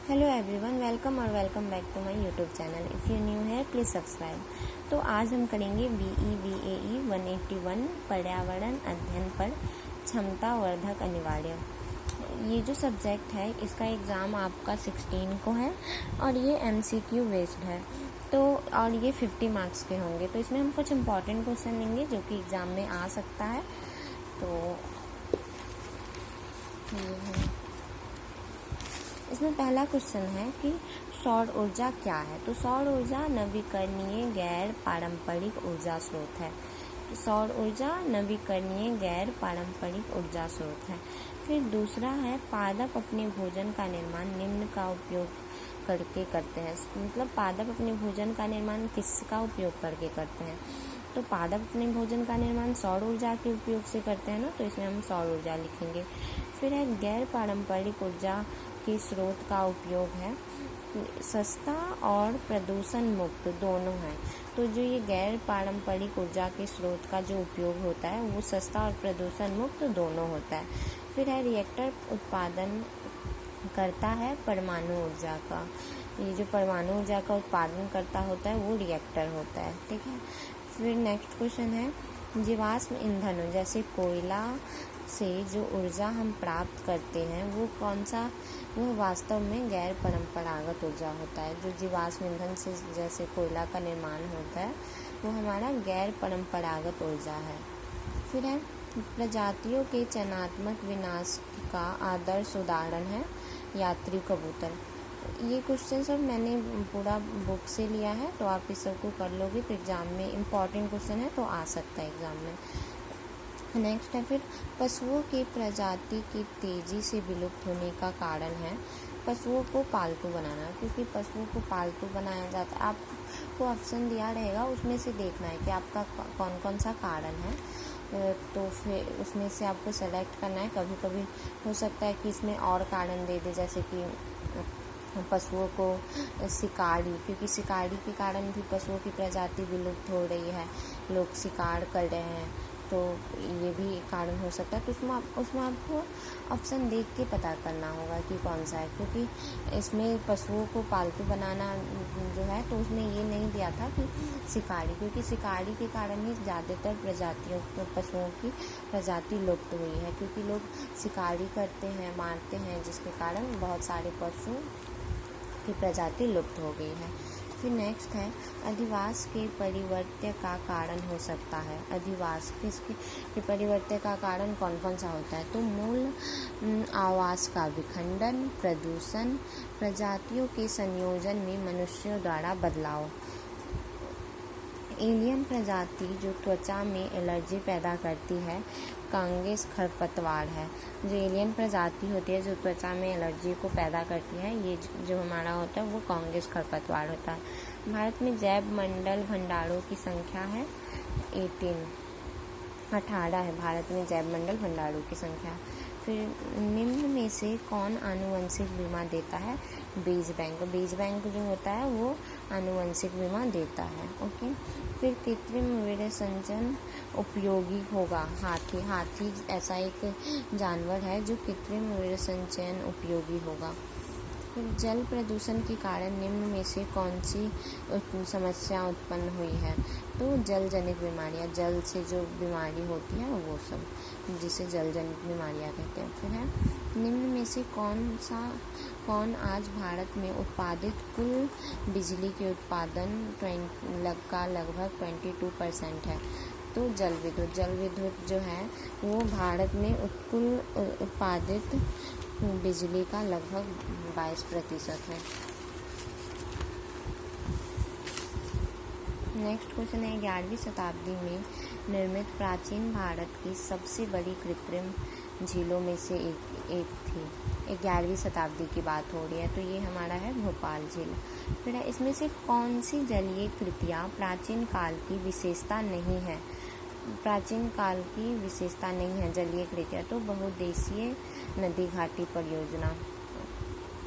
Hello everyone, welcome back to my YouTube channel. If you new है please subscribe. तो आज हम करेंगे BE 181 पर्यावरण अध्ययन पर क्षमतावर्धक अनिवार्य। ये जो सब्जेक्ट है इसका एग्ज़ाम आपका 16 को है और ये MCQ बेस्ड है। तो और ये 50 मार्क्स के होंगे। तो इसमें हम कुछ इम्पॉर्टेंट क्वेश्चन लेंगे जो कि एग्ज़ाम में आ सकता है। तो ये है, इसमें पहला क्वेश्चन है कि सौर ऊर्जा क्या है। तो सौर ऊर्जा नवीकरणीय गैर पारंपरिक ऊर्जा स्रोत है। सौर ऊर्जा नवीकरणीय गैर पारंपरिक ऊर्जा स्रोत है। फिर दूसरा है पादप अपने भोजन का निर्माण निम्न का उपयोग करके करते हैं। मतलब पादप अपने भोजन का निर्माण किसका उपयोग करके करते हैं। तो पादप अपने भोजन का निर्माण सौर ऊर्जा के उपयोग से करते हैं ना, तो इसमें हम सौर ऊर्जा लिखेंगे। फिर है गैर पारंपरिक ऊर्जा के स्रोत का उपयोग है सस्ता और प्रदूषण मुक्त दोनों है। तो जो ये गैर पारंपरिक ऊर्जा के स्रोत का जो उपयोग होता है वो सस्ता और प्रदूषण मुक्त दोनों होता है। फिर है रिएक्टर उत्पादन करता है परमाणु ऊर्जा का। ये जो परमाणु ऊर्जा का उत्पादन करता होता है वो रिएक्टर होता है, ठीक है। फिर नेक्स्ट क्वेश्चन है जीवाश्म ईंधन जैसे कोयला से जो ऊर्जा हम प्राप्त करते हैं वो कौन सा, वो वास्तव में गैर परंपरागत ऊर्जा होता है। जो जीवाश्म ईंधन से जैसे कोयला का निर्माण होता है वो हमारा गैर परंपरागत ऊर्जा है। फिर है प्रजातियों के चयनात्मक विनाश का आदर्श उदाहरण है यात्री कबूतर। ये क्वेश्चन सब मैंने पूरा बुक से लिया है, तो आप इस सबको कर लोगे तो एग्ज़ाम में इम्पॉर्टेंट क्वेश्चन है तो आ सकता है एग्ज़ाम में। नेक्स्ट है फिर पशुओं की प्रजाति की तेज़ी से विलुप्त होने का कारण है पशुओं को पालतू बनाना। क्योंकि पशुओं को पालतू बनाया जाता है, आपको ऑप्शन दिया रहेगा उसमें से देखना है कि आपका कौन कौन सा कारण है। तो फिर उसमें से आपको सेलेक्ट करना है। कभी कभी हो सकता है कि इसमें और कारण दे दे, जैसे कि पशुओं को शिकारी, क्योंकि शिकारी के कारण भी पशुओं की प्रजाति विलुप्त हो रही है, लोग शिकार कर रहे हैं, तो ये भी कारण हो सकता है। तो उसमें आपको ऑप्शन देख के पता करना होगा कि कौन सा है। क्योंकि इसमें पशुओं को पालतू बनाना जो है तो उसमें ये नहीं दिया था कि शिकारी, क्योंकि शिकारी के कारण ही ज़्यादातर प्रजातियों पशुओं की प्रजाति लुप्त हुई है। क्योंकि लोग शिकारी करते हैं, मारते हैं, जिसके कारण बहुत सारे पशु की प्रजाति लुप्त हो गई है। फिर नेक्स्ट है अधिवास के परिवर्त्य का कारण हो सकता है। अधिवास के परिवर्त्य का कारण कौन कौन सा होता है। तो मूल आवास का विखंडन, प्रदूषण, प्रजातियों के संयोजन में मनुष्यों द्वारा बदलाव। एलियन प्रजाति जो त्वचा में एलर्जी पैदा करती है कांगेस खरपतवार है। जो एलियन प्रजाति होती है जो त्वचा में एलर्जी को पैदा करती है, ये जो हमारा होता है वो कांगेस खरपतवार होता है। भारत में जैव मंडल भंडारों की संख्या है 18 है भारत में जैव मंडल भंडारों की संख्या। फिर निम्न में से कौन आनुवंशिक बीमा देता है। बीज बैंक, बीज बैंक जो होता है वो आनुवंशिक बीमा देता है, ओके। फिर कृत्रिम वीर्यसंचयन उपयोगी होगा। हाथी ऐसा एक जानवर है जो कृत्रिम वीर्यसंचयन उपयोगी होगा। फिर जल प्रदूषण के कारण निम्न में से कौन सी समस्या उत्पन्न हुई है। तो जल जनित बीमारियां, जल से जो बीमारी होती है वो सब, जिसे जल जनित बीमारियां कहते हैं। फिर है निम्न में से कौन आज भारत में उत्पादित कुल बिजली के उत्पादन का लगभग 22% है। तो जल विद्युत जो है वो भारत में कुल उत्पादित बिजली का लगभग 22% है। नेक्स्ट क्वेश्चन है 11वीं शताब्दी में निर्मित प्राचीन भारत की सबसे बड़ी कृत्रिम झीलों में से एक थी। 11वीं शताब्दी की बात हो रही है, तो ये हमारा है भोपाल झील। फिर इसमें से कौन सी जलीय कृतियाँ प्राचीन काल की विशेषता नहीं है। प्राचीन काल की विशेषता नहीं है जलीय कृतियाँ, तो बहुउद्देशीय नदी घाटी परियोजना।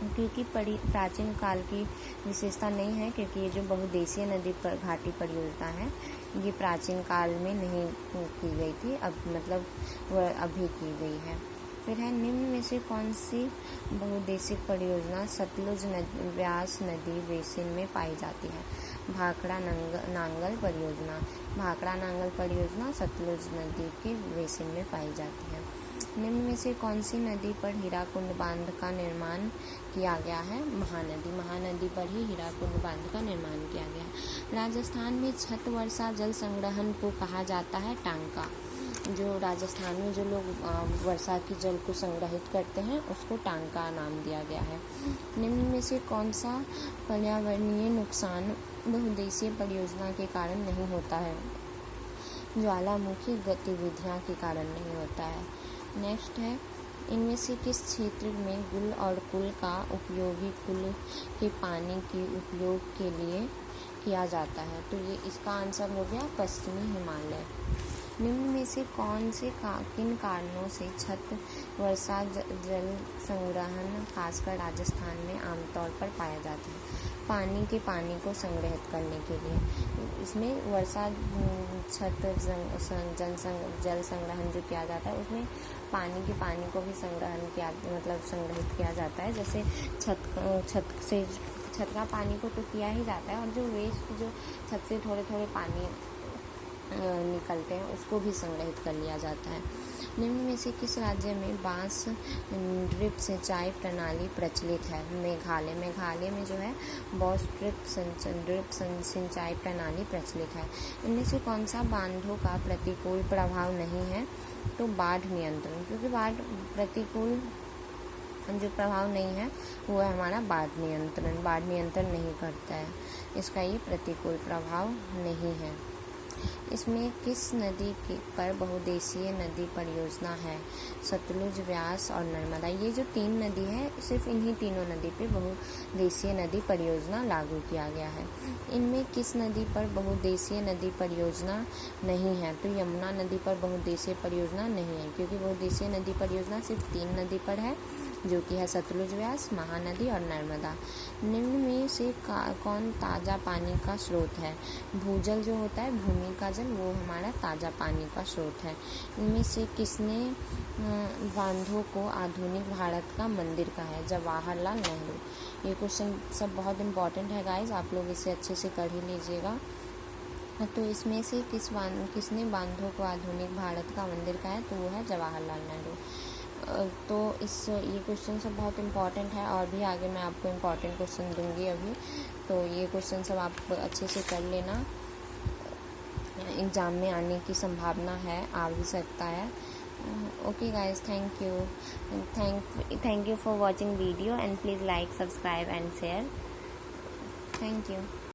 क्योंकि प्राचीन काल की विशेषता नहीं है, क्योंकि ये जो बहुउद्देशीय नदी घाटी परियोजना है ये प्राचीन काल में नहीं की गई थी, अब मतलब वह अभी की गई है। फिर है निम्न में से कौन सी बहुउद्देशीय परियोजना सतलुज व्यास नदी बेसिन में पाई जाती है? भाखड़ा नांगल परियोजना। भाखड़ा नांगल परियोजना सतलुज नदी के बेसिन में पाई जाती है। निम्न में से कौन सी नदी पर हीराकुंड बांध का निर्माण किया गया है? महानदी। महानदी पर ही हीराकुंड बांध का निर्माण किया गया है। राजस्थान में छत वर्षा जल संग्रहण को कहा जाता है टांका। जो राजस्थान में जो लोग वर्षा की जल को संग्रहित करते हैं उसको टांका नाम दिया गया है। निम्न में से कौन सा पर्यावरणीय नुकसान बहुउद्देशीय परियोजना के कारण नहीं होता है? ज्वालामुखी गतिविधियाँ के कारण नहीं होता है। नेक्स्ट है इनमें से किस क्षेत्र में गुल और कुल का उपयोगी कुल के पानी के उपयोग के लिए किया जाता है? तो ये इसका आंसर हो गया पश्चिमी हिमालय। निम्न में से कौन से किन कारणों से छत वर्षा जल संग्रहण खासकर राजस्थान में आमतौर पर पाया जाता है? पानी को संग्रहित करने के लिए। इसमें वर्षा छत जल संग्रहण जो किया जाता है उसमें पानी को भी संग्रहित किया जाता है। जैसे छत का पानी को तो किया ही जाता है और जो वेस्ट जो छत से थोड़े थोड़े पानी निकलते हैं उसको भी संग्रहित कर लिया जाता है। निम्न में से किस राज्य में बांस ड्रिप सिंचाई प्रणाली प्रचलित है? मेघालय। मेघालय में जो है बॉस ड्रिप सिंचाई प्रणाली प्रचलित है। इनमें से कौन सा बांधों का प्रतिकूल प्रभाव नहीं है? तो बाढ़ नियंत्रण, क्योंकि बाढ़ प्रतिकूल जो प्रभाव नहीं है वो है हमारा बाढ़ नियंत्रण। बाढ़ नियंत्रण नहीं करता है, इसका ये प्रतिकूल प्रभाव नहीं है। इसमें किस नदी पर बहुउद्देशीय नदी परियोजना है? सतलुज, व्यास और नर्मदा। ये जो तीन नदी है सिर्फ इन्हीं तीनों नदी पे बहुउद्देशीय नदी परियोजना लागू किया गया है। इनमें किस नदी पर बहुउद्देशीय नदी परियोजना नहीं है? तो यमुना नदी पर बहुउद्देशीय परियोजना नहीं है, क्योंकि बहुउद्देशीय नदी परियोजना सिर्फ तीन नदी पर है जो कि है सतलुज, व्यास, महानदी और नर्मदा। निम्न में से कौन ताज़ा पानी का स्रोत है? भूजल जो होता है, भूमि का जल, वो हमारा ताज़ा पानी का स्रोत है। इनमें से किसने बांधों को आधुनिक भारत का मंदिर कहा है? जवाहरलाल नेहरू। ये क्वेश्चन सब बहुत इम्पॉर्टेंट है गाइज, आप लोग इसे अच्छे से कर ही लीजिएगा। तो इसमें से किसने बांधों को आधुनिक भारत का मंदिर कहा है? तो वो है जवाहरलाल नेहरू। तो ये क्वेश्चन सब बहुत इम्पॉर्टेंट है और भी आगे मैं आपको इम्पॉर्टेंट क्वेश्चन दूंगी अभी। तो ये क्वेश्चन सब आप अच्छे से कर लेना, एग्ज़ाम में आने की संभावना है, आ भी सकता है। Okay guys, thank you for watching video and please like, subscribe and share. Thank you.